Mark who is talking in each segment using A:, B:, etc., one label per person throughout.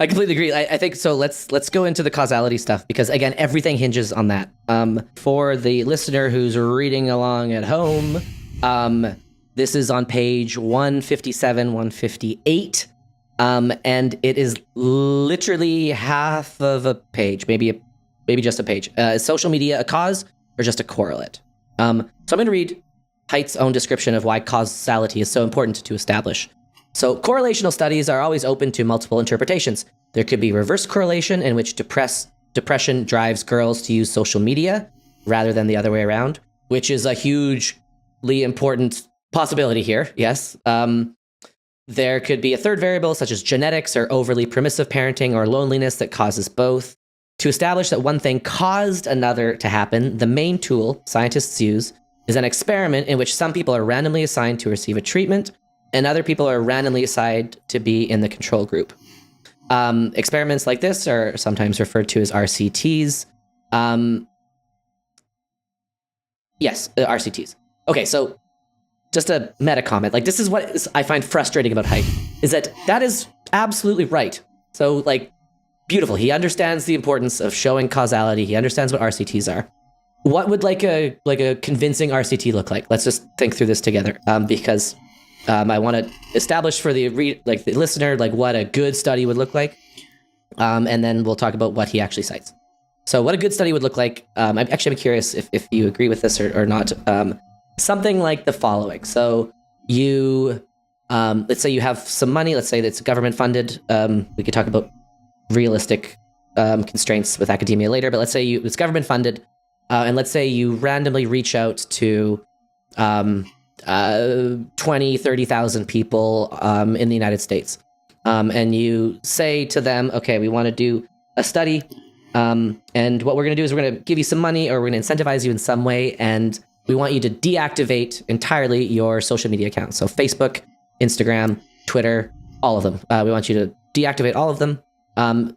A: I completely agree. I think so. Let's go into the causality stuff because again, everything hinges on that. For the listener who's reading along at home, this is on page 157, 158, and it is literally half of a page, maybe just a page. Is social media a cause or just a correlate? So I'm going to read Haidt's own description of why causality is so important to establish. So correlational studies are always open to multiple interpretations. There could be reverse correlation in which depression drives girls to use social media rather than the other way around, which is a hugely important possibility here. Yes. There could be a third variable such as genetics or overly permissive parenting or loneliness that causes both. To establish that one thing caused another to happen, the main tool scientists use is an experiment in which some people are randomly assigned to receive a treatment and other people are randomly assigned to be in the control group. Experiments like this are sometimes referred to as RCTs. Yes, RCTs. Okay, so just a meta comment. Like, this is what I find frustrating about Haidt, is that is absolutely right. So, like, beautiful. He understands the importance of showing causality. He understands what RCTs are. What would like a convincing RCT look like? Let's just think through this together, because I want to establish for the listener what a good study would look like, and then we'll talk about what he actually cites. So, what a good study would look like? I'm curious if you agree with this or not. Something like the following. So, you let's say you have some money. Let's say that's government funded. We could talk about realistic constraints with academia later, but let's say it's government funded, and let's say you randomly reach out to 30,000 people in the United States, and you say to them, okay, we want to do a study, and what we're going to do is we're going to give you some money, or we're going to incentivize you in some way, and we want you to deactivate entirely your social media accounts. So Facebook, Instagram, Twitter, all of them. We want you to deactivate all of them,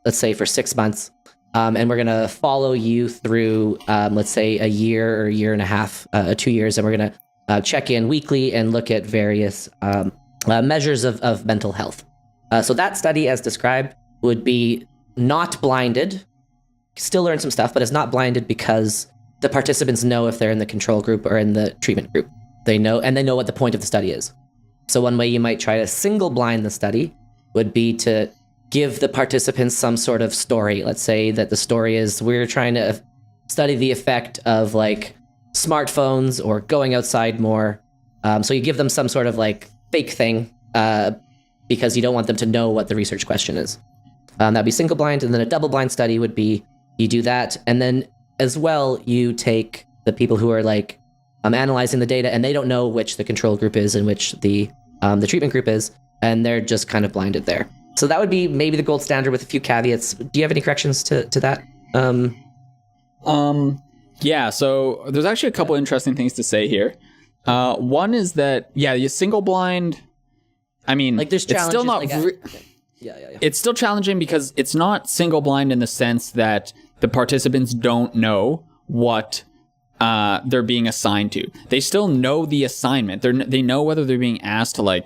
A: let's say for 6 months. And we're going to follow you through, let's say, a year or a year and a half, 2 years. And we're going to check in weekly and look at various measures of mental health. So that study, as described, would be not blinded. Still learn some stuff, but it's not blinded because the participants know if they're in the control group or in the treatment group. They know, and they know what the point of the study is. So one way you might try to single blind the study would be to give the participants some sort of story. Let's say that the story is we're trying to study the effect of smartphones or going outside more. So you give them some sort of fake thing because you don't want them to know what the research question is. That'd be single blind. And then a double blind study would be you do that. And then as well, you take the people who are analyzing the data and they don't know which the control group is and which the treatment group is. And they're just kind of blinded there. So that would be maybe the gold standard with a few caveats. Do you have any corrections to that?
B: Yeah, so there's actually a couple interesting things to say here. One is that, you single blind, I mean,
A: there's
B: it's still not...
A: Yeah.
B: It's still challenging because it's not single blind in the sense that the participants don't know what they're being assigned to. They still know the assignment. They know whether they're being asked to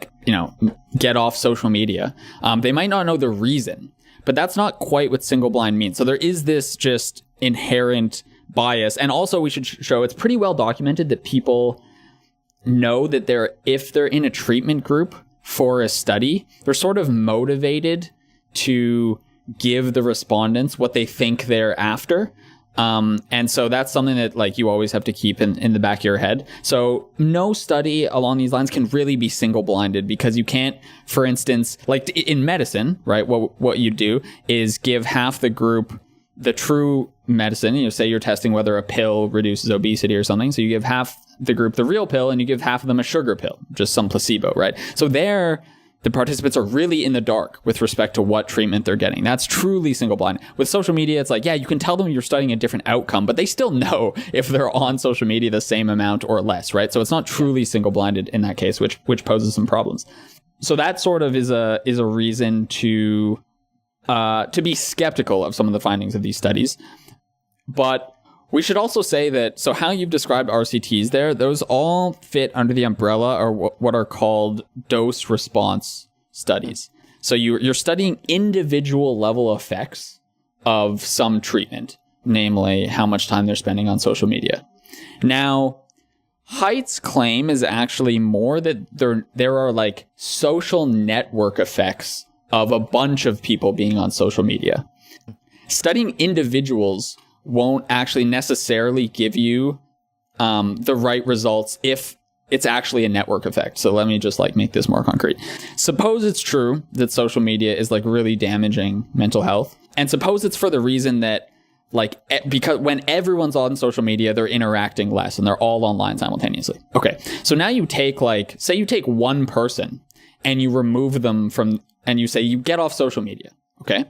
B: get off social media. They might not know the reason, but that's not quite what single blind means. So there is this just inherent bias. And also we should show it's pretty well documented that people know that if they're in a treatment group for a study, they're sort of motivated to give the respondents what they think they're after. And so that's something that you always have to keep in the back of your head. So no study along these lines can really be single blinded because you can't, for instance, in medicine, right? What you do is give half the group the true medicine. Say you're testing whether a pill reduces obesity or something. So you give half the group the real pill and you give half of them a sugar pill, just some placebo, right? So there, the participants are really in the dark with respect to what treatment they're getting. That's truly single blind. With social media, it's you can tell them you're studying a different outcome, but they still know if they're on social media the same amount or less, right? So it's not truly single blinded in that case, which poses some problems. So that sort of is a reason to be skeptical of some of the findings of these studies. But we should also say that, so how you've described RCTs there, those all fit under the umbrella or what are called dose response studies. So you're studying individual level effects of some treatment, namely how much time they're spending on social media. Now, Haidt's claim is actually more that there are like social network effects of a bunch of people being on social media. Studying individuals won't actually necessarily give you the right results if it's actually a network effect. So let me just like make this more concrete. Suppose it's true that social media is like really damaging mental health. And suppose it's for the reason that like, because when everyone's on social media, they're interacting less and they're all online simultaneously. Okay. So now you take like, say you take one person and you remove them from, and you say you get off social media. Okay.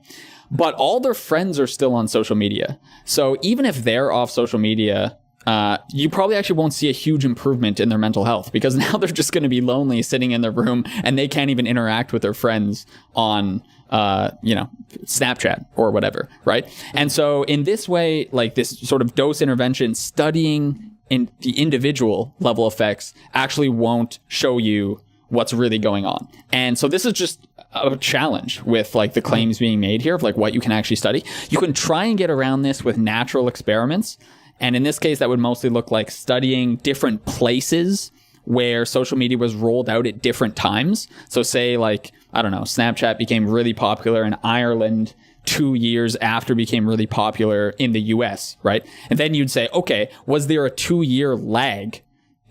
B: But all their friends are still on social media. So even if they're off social media, you probably actually won't see a huge improvement in their mental health because now they're just going to be lonely sitting in their room and they can't even interact with their friends on, Snapchat or whatever. Right. And so in this way, like this sort of dose intervention, studying in the individual level effects actually won't show you what's really going on. And so this is just a challenge with like the claims being made here of like what you can actually study. You can try and get around this with natural experiments. And in this case, that would mostly look like studying different places where social media was rolled out at different times. So say like, I don't know, Snapchat became really popular in Ireland 2 years after it became really popular in the US, right? And then you'd say, okay, was there a 2-year lag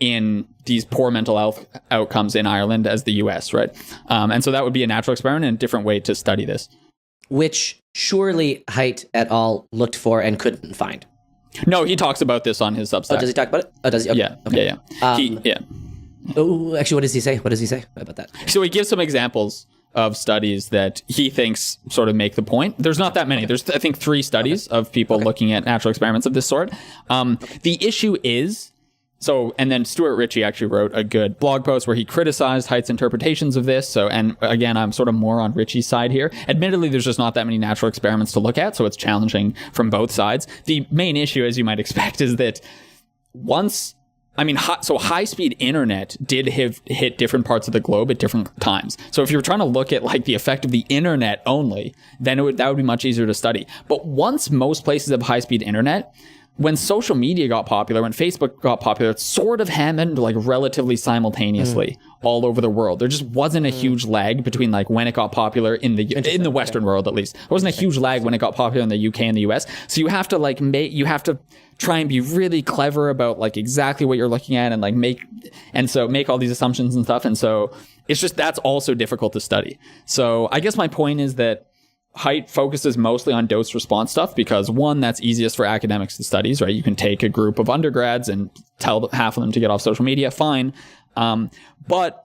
B: in these poor mental health outcomes in Ireland as the US, right? And so that would be a natural experiment and a different way to study this.
A: Which surely Haidt et al. Looked for and couldn't find.
B: No, he talks about this on his Substack.
A: Oh, does he talk about it? Oh, does he? Okay.
B: Yeah,
A: okay.
B: Yeah.
A: Oh, actually, what does he say? What does he say about that?
B: So he gives some examples of studies that he thinks sort of make the point. There's not that many. Okay. There's, I think, 3 studies of people looking at natural experiments of this sort. The issue is, and then Stuart Ritchie actually wrote a good blog post where he criticized Haidt's interpretations of this. So, and again, I'm sort of more on Ritchie's side here. Admittedly, there's just not that many natural experiments to look at, so it's challenging from both sides. The main issue, as you might expect, is that high-speed internet did hit different parts of the globe at different times. So if you were trying to look at like the effect of the internet only, then that would be much easier to study. But once most places have high-speed internet, when social media got popular, when Facebook got popular, it sort of happened like relatively simultaneously all over the world. There just wasn't a huge lag between like when it got popular in the Western world, at least. There wasn't a huge lag when it got popular in the UK and the US. So you have to try and be really clever about like exactly what you're looking at and like make all these assumptions and stuff. And so it's just, that's also difficult to study. So I guess my point is that Haidt focuses mostly on dose response stuff because one, that's easiest for academics to study, right? You can take a group of undergrads and tell half of them to get off social media, fine. But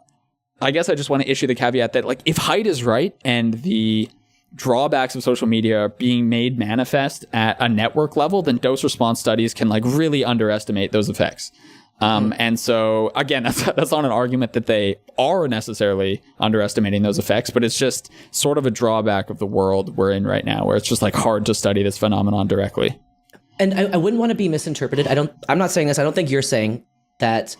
B: I guess I just want to issue the caveat that like if Haidt is right and the drawbacks of social media are being made manifest at a network level, then dose response studies can like really underestimate those effects. And so again, that's not an argument that they are necessarily underestimating those effects, but it's just sort of a drawback of the world we're in right now, where it's just like hard to study this phenomenon directly.
A: And I wouldn't want to be misinterpreted. I'm not saying this. I don't think you're saying that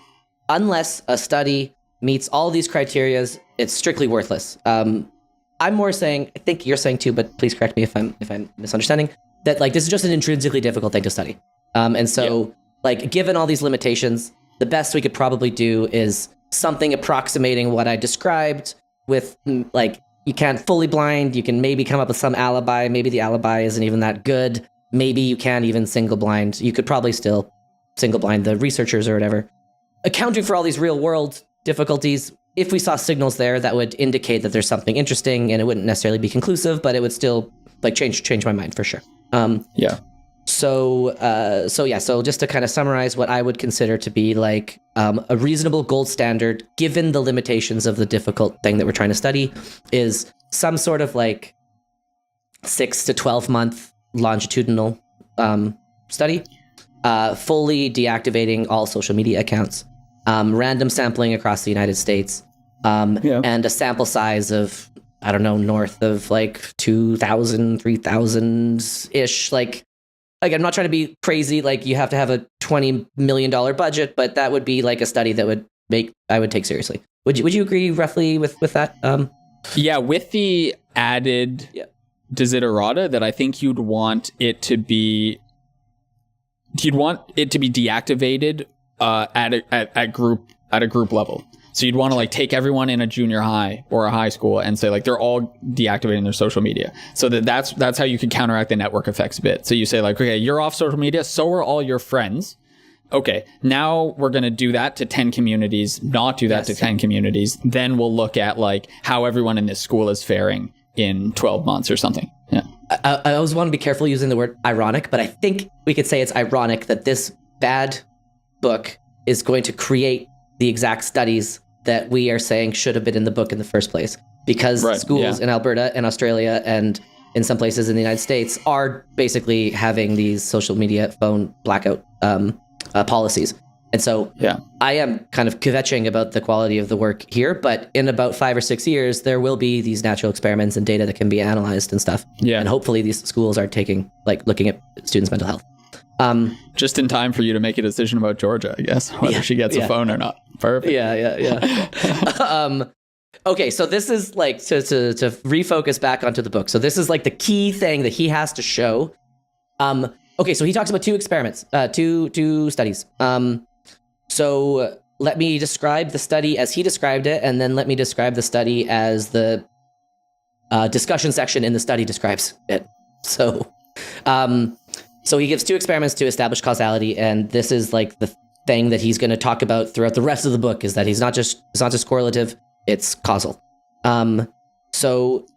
A: unless a study meets all these criteria, it's strictly worthless. I'm more saying, I think you're saying too, but please correct me if I'm misunderstanding, that like this is just an intrinsically difficult thing to study. Like, given all these limitations, the best we could probably do is something approximating what I described with, like, you can't fully blind. You can maybe come up with some alibi. Maybe the alibi isn't even that good. Maybe you can't even single blind. You could probably still single blind the researchers or whatever. Accounting for all these real world difficulties, if we saw signals there, that would indicate that there's something interesting, and it wouldn't necessarily be conclusive, but it would still, like, change my mind for sure. So just to kind of summarize what I would consider to be like a reasonable gold standard, given the limitations of the difficult thing that we're trying to study, is some sort of like 6 to 12 month longitudinal study, fully deactivating all social media accounts, random sampling across the United States, and a sample size of, I don't know, north of like 2,000, 3,000-ish, like I'm not trying to be crazy, like you have to have a $20 million budget, but that would be like a study that I would take seriously. Would you agree roughly with that?
B: Yeah, with the added desiderata that I think you'd want it to be deactivated at a group level. So you'd want to like take everyone in a junior high or a high school and say like they're all deactivating their social media. So that's how you could counteract the network effects a bit. So you say like, okay, you're off social media, so are all your friends. Okay, now we're going to do that to 10 communities, not do that to 10 communities. Then we'll look at like how everyone in this school is faring in 12 months or something. Yeah.
A: I always want to be careful using the word ironic, but I think we could say it's ironic that this bad book is going to create the exact studies that we are saying should have been in the book in the first place. Because schools in Alberta and Australia and in some places in the United States are basically having these social media phone blackout policies. And so I am kind of kvetching about the quality of the work here, but in about 5 or 6 years, there will be these natural experiments and data that can be analyzed and stuff. Yeah. And hopefully these schools are looking at students' mental health.
B: Just in time for you to make a decision about Georgia, I guess, whether she gets a phone or not. Perfect.
A: Yeah. Okay, so this is like to refocus back onto the book. So this is like the key thing that he has to show. Okay, so he talks about two experiments, two studies. So let me describe the study as he described it, and then let me describe the study as the discussion section in the study describes it. So he gives two experiments to establish causality, and this is like the thing that he's going to talk about throughout the rest of the book, is that it's not just correlative, it's causal. So,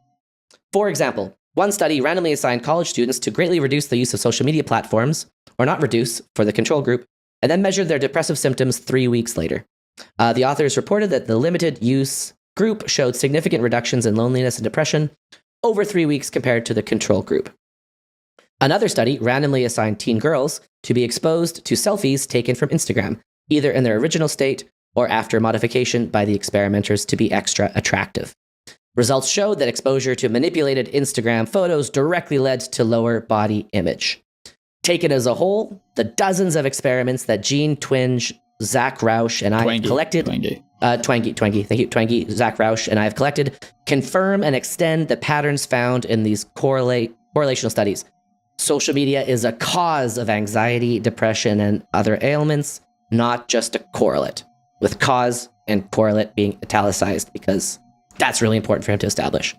A: for example, one study randomly assigned college students to greatly reduce the use of social media platforms, or not reduce, for the control group, and then measured their depressive symptoms 3 weeks later. The authors reported that the limited use group showed significant reductions in loneliness and depression over 3 weeks compared to the control group. Another study randomly assigned teen girls to be exposed to selfies taken from Instagram, either in their original state or after modification by the experimenters to be extra attractive. Results showed that exposure to manipulated Instagram photos directly led to lower body image. Taken as a whole, the dozens of experiments that Jean Twenge, Zach Rausch, and I have collected... Thank you, Zach Rausch, and I have collected, confirm and extend the patterns found in these correlational studies. Social media is a cause of anxiety, depression, and other ailments, not just a correlate, with cause and correlate being italicized because that's really important for him to establish.